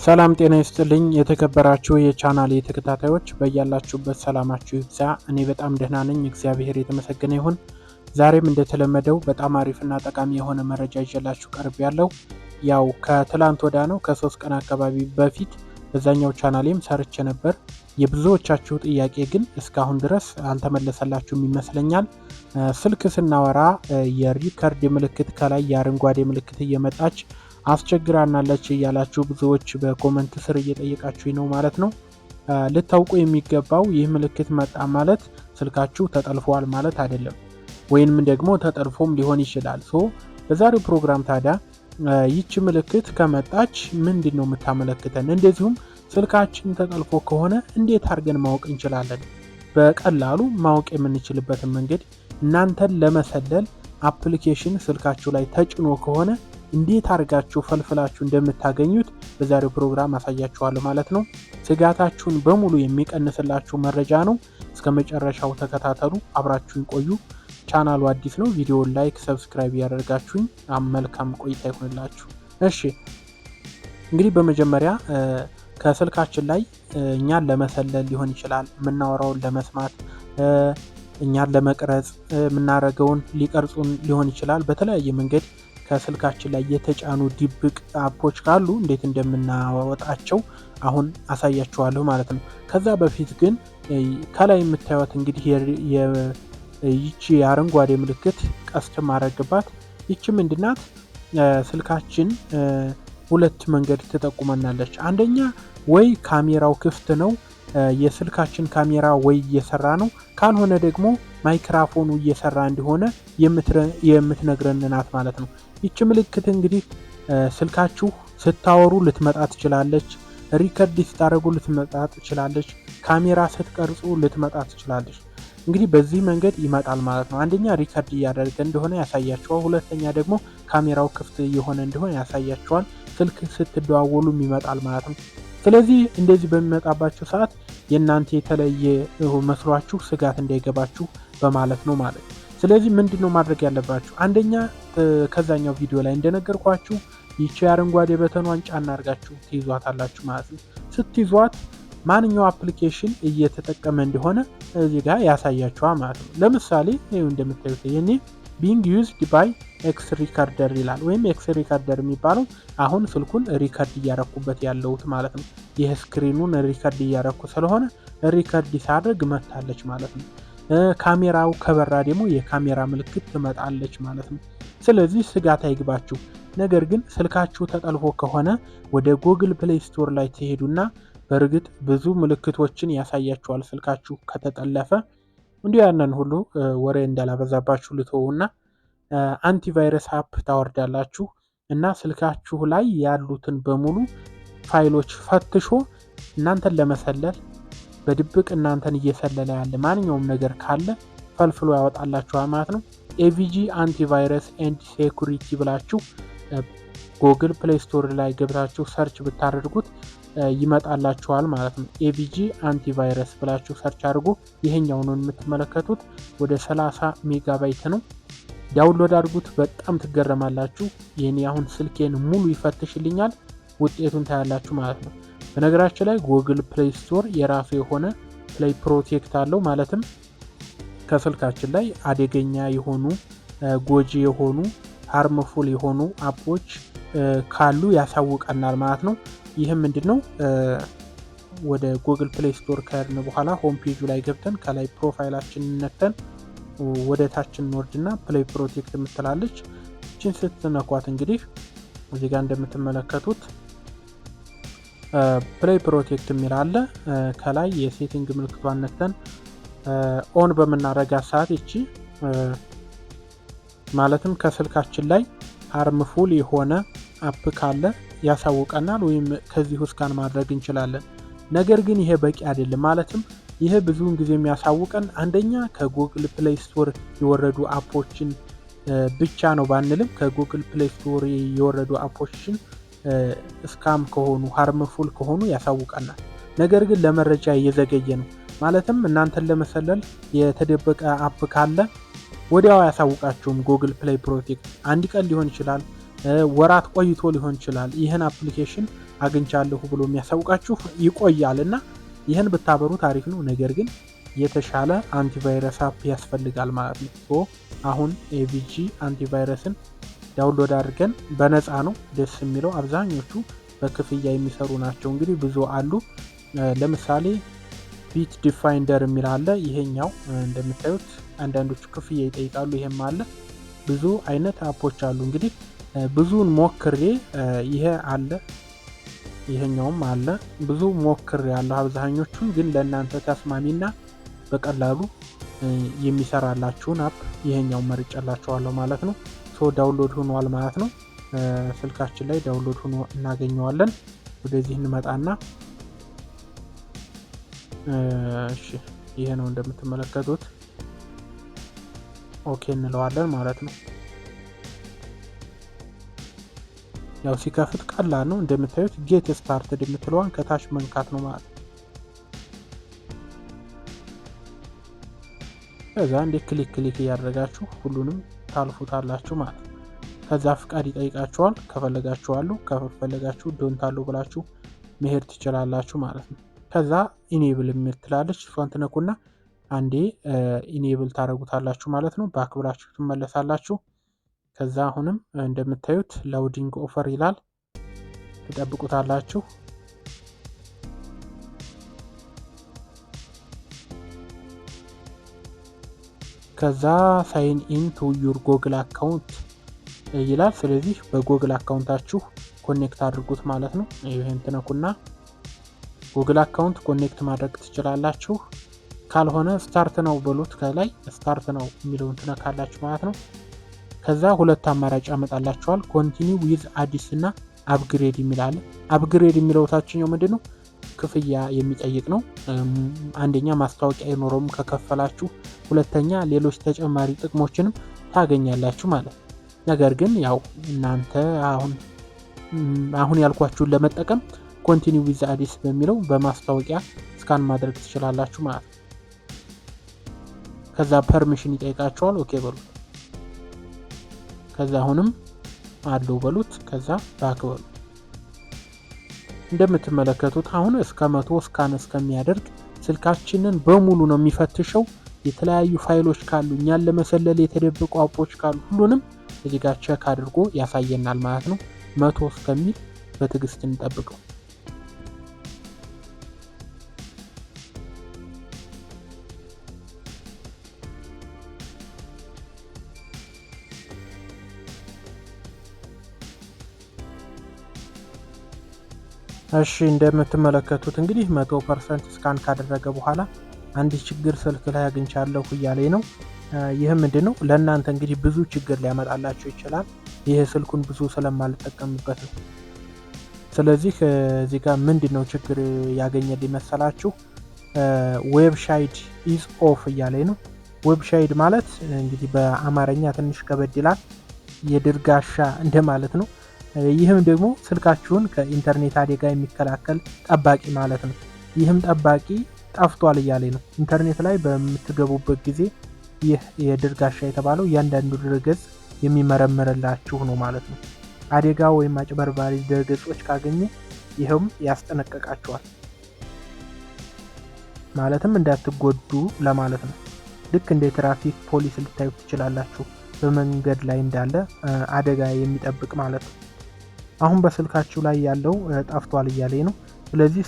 ሰላም ጤና ይስጥልኝ የተከበራችሁ የቻናሌ ተከታታዮች በያላችሁበት ሰላማችሁ ይብዛ። እኔ በጣም ደህና ነኝ፣ እግዚአብሔር የተመሰገነ ይሁን። ዛሬም እንደተለመደው በጣም አሪፍና ጠቃሚ የሆነ መረጃ ይዤላችሁ ቀርቤያለሁ። ያው ከትላንት ወዲያ ነው ከ3 ቀን አካባቢ በፊት በዛኛው ቻናሌም ሰርቼ ነበር። የብዙዎቻችሁ ጥያቄ ግን እስካሁን ድረስ አልተመለሰላችሁም ይመስለኛል። ስልክ ስናወራ የሪከርድ ምልክት ከላይ የአረንጓዴ ምልክት እየመጣች አስቸግራናለች እያላችሁ ብዙዎች በኮመንት ስር እየጠየቃችሁኝ ነው ማለት ነው። ልታውቁ የሚገባው ይህ ምልክት መጣ ማለት ስልካችሁ ተጠልፏል ማለት አይደለም፣ ወይንም ደግሞ ተጠልፎም ሊሆን ይችላል። በዛሬው ፕሮግራም ታዲያ ይህች ምልክት ከመጣች ምንድን ነው የምታመለክተን፣ እንደዚሁም ስልካችን ተጠልፎ ከሆነ እንዴት አድርገን ማወቅ እንችላለን? በቀላሉ ማወቅ የምንችልበትን መንገድ እናንተን ለመሰለል አፕሊኬሽን ስልካችሁ ላይ ተጭኖ ከሆነ እንዴት አድርጋችሁ ፈልፍላችሁ እንደምታገኙት በዛሬው ፕሮግራም አሳያችኋለሁ ማለት ነው። ስጋታችሁን በሙሉ የሚቀንስላችሁ መረጃ ነው። እስከ መጨረሻው ተከታተሉ፣ አብራችሁን ቆዩ። ቻናሉ አዲስ ነው፣ ቪዲዮውን ላይክ፣ ሰብስክራይብ ያደርጋችሁኝ መልካም ቆይታ ይሁንላችሁ። እሺ እንግዲህ በመጀመሪያ ከስልካችን ላይ እኛን ለመሰለል ሊሆን ይችላል፣ የምናወራውን ለመስማት፣ እኛን ለመቅረጽ የምናደርገውን ሊቀርጹን ሊሆን ይችላል። በተለያየ መንገድ ከስልካችን ላይ የተጫኑ ድብቅ አፖች ካሉ እንዴት እንደምናወጣቸው አሁን አሳያችኋለሁ ማለት ነው። ከዛ በፊት ግን ከላይ የምታዩት እንግዲህ ይቺ አረንጓዴ ምልክት ቀስት ማድረግባት ይቺ ምንድናት? ስልካችን ሁለት መንገድ ትጠቁመናለች። አንደኛ ወይ ካሜራው ክፍት ነው፣ የስልካችን ካሜራ ወይ እየሰራ ነው፣ ካልሆነ ደግሞ ማይክራፎኑ እየሰራ እንደሆነ የምትነግረን ናት ማለት ነው። ይቺ ምልክት እንግዲህ ስልካችሁ ስታወሩ ልትመጣ ትችላለች፣ ሪከርድ ስታደርጉ ልትመጣ ትችላለች፣ ካሜራ ስትቀርጹ ልትመጣ ትችላለች። እንግዲህ በዚህ መንገድ ይመጣል ማለት ነው። አንደኛ ሪከርድ እያደረገ እንደሆነ ያሳያችኋል፣ ሁለተኛ ደግሞ ካሜራው ክፍት እየሆነ እንደሆነ ያሳያችኋል። ስልክ ስትደዋወሉም ይመጣል ማለት ነው። ስለዚህ እንደዚህ በሚመጣባችሁ ሰዓት የእናንተ የተለየ መስሏችሁ ስጋት እንዳይገባችሁ በማለት ነው ማለት ነው። ስለዚህ ምንድነው ማድረግ ያለባችሁ? አንደኛ ከዛኛው ቪዲዮ ላይ እንደነገርኳችሁ ይቺ አረንጓዴ በተኗን ጫና አድርጋችሁ ትይዟታላችሁ ማለት ነው። ስትይዟት ማንኛው አፕሊኬሽን እየተጠቀመ እንደሆነ እዚህ ጋር ያሳያችኋል ማለት ነው። ለምሳሌ ይሄው እንደምታዩት ይሄኔ ቢንግ ዩዝድ ባይ ኤክስ ሪከርደር ይላል፣ ወይም ኤክስ ሪከርደር የሚባለው አሁን ስልኩን ሪከርድ እያረኩበት ያለሁት ማለት ነው። ይህ ስክሪኑን ሪከርድ እያረኩ ስለሆነ ሪከርድ ሳደርግ መታለች ማለት ነው። ካሜራው ከበራ ደግሞ የካሜራ ምልክት ትመጣለች ማለት ነው። ስለዚህ ስጋት አይግባችሁ። ነገር ግን ስልካችሁ ተጠልፎ ከሆነ ወደ ጉግል ፕሌይ ስቶር ላይ ትሄዱና በእርግጥ ብዙ ምልክቶችን ያሳያችኋል ስልካችሁ ከተጠለፈ። እንዲሁ ያንን ሁሉ ወሬ እንዳላበዛባችሁ ልተውና አንቲቫይረስ አፕ ታወርዳላችሁ እና ስልካችሁ ላይ ያሉትን በሙሉ ፋይሎች ፈትሾ እናንተን ለመሰለል በድብቅ እናንተን እየሰለለ ያለ ማንኛውም ነገር ካለ ፈልፍሎ ያወጣላችኋል ማለት ነው። ኤቪጂ አንቲቫይረስ ኤንድ ሴኩሪቲ ብላችሁ ጉግል ፕሌይ ስቶር ላይ ገብታችሁ ሰርች ብታደርጉት ይመጣላችኋል ማለት ነው። ኤቪጂ አንቲቫይረስ ብላችሁ ሰርች አድርጉ። ይሄኛው ነው የምትመለከቱት፣ ወደ 30 ሜጋባይት ነው። ዳውንሎድ አድርጉት፣ በጣም ትገረማላችሁ። የኔ አሁን ስልኬን ሙሉ ይፈትሽልኛል፣ ውጤቱን ታያላችሁ ማለት ነው። በነገራችን ላይ ጉግል ፕሌይ ስቶር የራሱ የሆነ ፕሌይ ፕሮቴክት አለው። ማለትም ከስልካችን ላይ አደገኛ የሆኑ ጎጂ የሆኑ ሃርምፉል የሆኑ አፖች ካሉ ያሳውቀናል ማለት ነው። ይህም ምንድነው? ወደ ጉግል ፕሌይ ስቶር ከሄድን በኋላ ሆም ፔጁ ላይ ገብተን ከላይ ፕሮፋይላችንን ነክተን ወደ ታችን እንወርድና ፕሌይ ፕሮቴክት የምትላለች እችን ስትነኳት እንግዲህ እዚህ ጋር እንደምትመለከቱት ፕሌይ ፕሮቴክት የሚል አለ። ከላይ የሴቲንግ ምልክቷን ነክተን ኦን በምናረጋት ሰዓት እቺ ማለትም ከስልካችን ላይ ሃርምፉል የሆነ አፕ ካለ ያሳውቀናል፣ ወይም ከዚሁ ስካን ማድረግ እንችላለን። ነገር ግን ይሄ በቂ አይደለም። ማለትም ይሄ ብዙውን ጊዜ የሚያሳውቀን አንደኛ ከጉግል ፕሌይ ስቶር የወረዱ አፖችን ብቻ ነው ባንልም፣ ከጉግል ፕሌይ ስቶር የወረዱ አፖችን ስካም ከሆኑ ሃርምፉል ከሆኑ ያሳውቀናል። ነገር ግን ለመረጃ እየዘገየ ነው። ማለትም እናንተን ለመሰለል የተደበቀ አፕ ካለ ወዲያው ያሳውቃችሁም ጉግል ፕሌይ ፕሮቴክት። አንድ ቀን ሊሆን ይችላል፣ ወራት ቆይቶ ሊሆን ይችላል። ይህን አፕሊኬሽን አግኝቻለሁ ብሎ የሚያሳውቃችሁ ይቆያልና ይህን ብታበሩት አሪፍ ነው። ነገር ግን የተሻለ አንቲቫይረስ አፕ ያስፈልጋል ማለት ነው። አሁን ኤቪጂ አንቲቫይረስን ዳውንሎድ አድርገን በነፃ ነው ደስ የሚለው። አብዛኞቹ በክፍያ የሚሰሩ ናቸው። እንግዲህ ብዙ አሉ። ለምሳሌ ቢት ዲፋይንደር የሚል አለ። ይሄኛው እንደምታዩት አንዳንዶቹ ክፍያ ይጠይቃሉ። ይሄም አለ። ብዙ አይነት አፖች አሉ። እንግዲህ ብዙን ሞክሬ ይሄ አለ፣ ይሄኛውም አለ። ብዙ ሞክሬ ያለው አብዛኞቹን ግን ለእናንተ ተስማሚና በቀላሉ የሚሰራላችሁን አፕ ይሄኛው መርጬላችኋለሁ ማለት ነው። ዳውንሎድ ሆኗል ማለት ነው። ስልካችን ላይ ዳውንሎድ ሆኖ እናገኘዋለን። ወደዚህ እንመጣና እሺ ይሄ ነው እንደምትመለከቱት። ኦኬ እንለዋለን ማለት ነው። ያው ሲከፍት ቀላል ነው እንደምታዩት። ጌት ስታርትድ የምትለዋን ከታች መንካት ነው ማለት ነው። ከዛ እንደ ክሊክ እያደረጋችሁ ሁሉንም ታልፉታላችሁ ማለት ነው። ከዛ ፍቃድ ይጠይቃችኋል። ከፈለጋችሁ ዶንት አለው ብላችሁ መሄድ ትችላላችሁ ማለት ነው። ከዛ ኢኔብል የምትላለች እሷን ትነኩና አንዴ ኢኔብል ታደርጉታላችሁ ማለት ነው። ባክ ብላችሁ ትመለሳላችሁ። ከዛ አሁንም እንደምታዩት ላውዲንግ ኦፈር ይላል፣ ትጠብቁታላችሁ። ከዛ ሳይን ኢን ቱ ዩር ጎግል አካውንት ይላል። ስለዚህ በጎግል አካውንታችሁ ኮኔክት አድርጉት ማለት ነው። ይሄን ትነኩና ጎግል አካውንት ኮኔክት ማድረግ ትችላላችሁ። ካልሆነ ስታርት ነው በሉት። ከላይ ስታርት ነው የሚለውን ትነካላችሁ ማለት ነው። ከዛ ሁለት አማራጭ ያመጣላችኋል። ኮንቲኒው ዊዝ አዲስ እና አፕግሬድ የሚላል። አፕግሬድ የሚለው ታችኛው ምንድነው? ክፍያ የሚጠይቅ ነው። አንደኛ ማስታወቂያ አይኖረውም ከከፈላችሁ፣ ሁለተኛ ሌሎች ተጨማሪ ጥቅሞችንም ታገኛላችሁ ማለት ነው። ነገር ግን ያው እናንተ አሁን ያልኳችሁን ለመጠቀም ኮንቲኒው ዊዝ አዲስ በሚለው በማስታወቂያ ስካን ማድረግ ትችላላችሁ ማለት ነው። ከዛ ፐርሚሽን ይጠይቃችኋል። ኦኬ በሉት። ከዛ አሁንም አለው በሉት። ከዛ ባክ በሉት። እንደምትመለከቱት አሁን እስከ 100 ስካን እስከሚያደርግ ስልካችንን በሙሉ ነው የሚፈትሸው። የተለያዩ ፋይሎች ካሉ እኛን ለመሰለል የተደበቁ አፖች ካሉ ሁሉንም እዚህ ጋር ቼክ አድርጎ ያሳየናል ማለት ነው። 100 እስከሚል በትዕግስት እንጠብቀው። እሺ እንደምትመለከቱት እንግዲህ 100% ስካን ካደረገ በኋላ አንድ ችግር ስልክ ላይ አግኝቻለሁ እያለኝ ነው። ይህ ምንድነው? ለእናንተ እንግዲህ ብዙ ችግር ሊያመጣላችሁ ይችላል። ይሄ ስልኩን ብዙ ስለማልጠቀምበት ነው። ስለዚህ እዚህ ጋር ምንድነው ችግር ያገኘልኝ መሰላችሁ? ዌብሳይት ኢዝ ኦፍ እያለኝ ነው። ዌብሳይት ማለት እንግዲህ በአማርኛ ትንሽ ከበድ ይላል። የድርጋሻ እንደማለት ነው። ይህም ደግሞ ስልካችሁን ከኢንተርኔት አደጋ የሚከላከል ጠባቂ ማለት ነው። ይህም ጠባቂ ጠፍቷል እያለኝ ነው። ኢንተርኔት ላይ በምትገቡበት ጊዜ ይህ የድርጋሻ የተባለው እያንዳንዱ ድረገጽ የሚመረምርላችሁ ነው ማለት ነው። አደጋ ወይም አጭበርባሪ ድረገጾች ካገኘ ይህም ያስጠነቀቃችኋል፣ ማለትም እንዳትጎዱ ለማለት ነው። ልክ እንደ ትራፊክ ፖሊስ ልታዩ ትችላላችሁ፣ በመንገድ ላይ እንዳለ አደጋ የሚጠብቅ ማለት ነው። አሁን በስልካችሁ ላይ ያለው ጠፍቷል እያለኝ ነው። ስለዚህ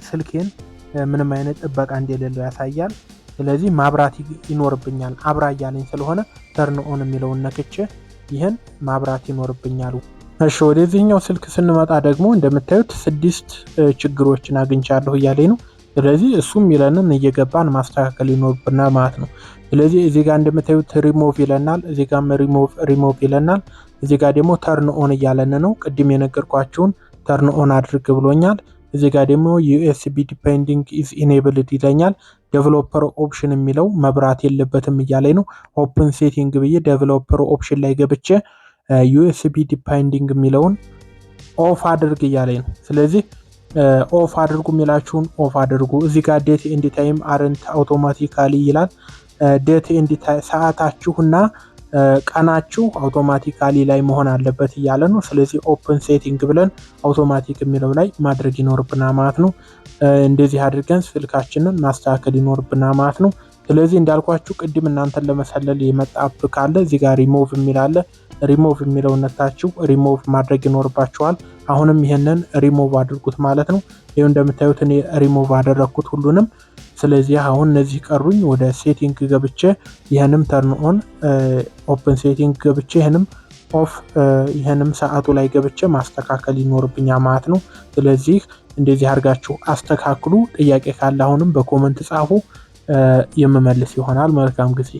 ስልኬን ምንም አይነት ጥበቃ እንደሌለው ያሳያል። ስለዚህ ማብራት ይኖርብኛል። አብራ እያለኝ ስለሆነ ተርን ኦን የሚለውን ነክቼ ይህን ማብራት ይኖርብኛል። እሺ ወደዚህኛው ስልክ ስንመጣ ደግሞ እንደምታዩት 6 ችግሮችን አግኝቻለሁ እያለኝ ነው። ስለዚህ እሱም ይለንን እየገባን ማስተካከል ይኖርብናል ማለት ነው። ስለዚህ እዚህ ጋር እንደምታዩት ሪሞቭ ይለናል፣ እዚህ ጋር ሪሞቭ ይለናል። እዚህ ጋር ደግሞ ተርን ኦን እያለን ነው። ቅድም የነገርኳችሁን ተርን ኦን አድርግ ብሎኛል። እዚህ ጋር ደግሞ ዩኤስቢ ዲፔንዲንግ ኢዝ ኢኔብልድ ይለኛል። ዴቨሎፐር ኦፕሽን የሚለው መብራት የለበትም እያለኝ ነው። ኦፕን ሴቲንግ ብዬ ዴቨሎፐር ኦፕሽን ላይ ገብቼ ዩኤስቢ ዲፔንዲንግ የሚለውን ኦፍ አድርግ እያለኝ ነው። ስለዚህ ኦፍ አድርጉ የሚላችሁን ኦፍ አድርጉ። እዚህ ጋር ዴት ኤንድ ታይም አረንት አውቶማቲካሊ ይላል። ዴት ኤንድ ሰዓታችሁና ቀናችሁ አውቶማቲካሊ ላይ መሆን አለበት እያለ ነው። ስለዚህ ኦፕን ሴቲንግ ብለን አውቶማቲክ የሚለው ላይ ማድረግ ይኖርብናል ማለት ነው። እንደዚህ አድርገን ስልካችንን ማስተካከል ይኖርብናል ማለት ነው። ስለዚህ እንዳልኳችሁ ቅድም እናንተን ለመሰለል የመጣ አፕ ካለ እዚህ ጋር ሪሞቭ የሚል አለ። ሪሞቭ የሚለው ነታችሁ ሪሞቭ ማድረግ ይኖርባችኋል። አሁንም ይሄንን ሪሞቭ አድርጉት ማለት ነው። ይሄው እንደምታዩት እኔ ሪሞቭ አደረኩት ሁሉንም። ስለዚህ አሁን እነዚህ ቀሩኝ። ወደ ሴቲንግ ገብቼ ይሄንም ተርን ኦን ኦፕን ሴቲንግ ገብቼ ይሄንም ኦፍ ይሄንም ሰዓቱ ላይ ገብቼ ማስተካከል ይኖርብኛል ማለት ነው። ስለዚህ እንደዚህ አድርጋችሁ አስተካክሉ። ጥያቄ ካለ አሁንም በኮመንት ጻፉ፣ የምመልስ ይሆናል። መልካም ጊዜ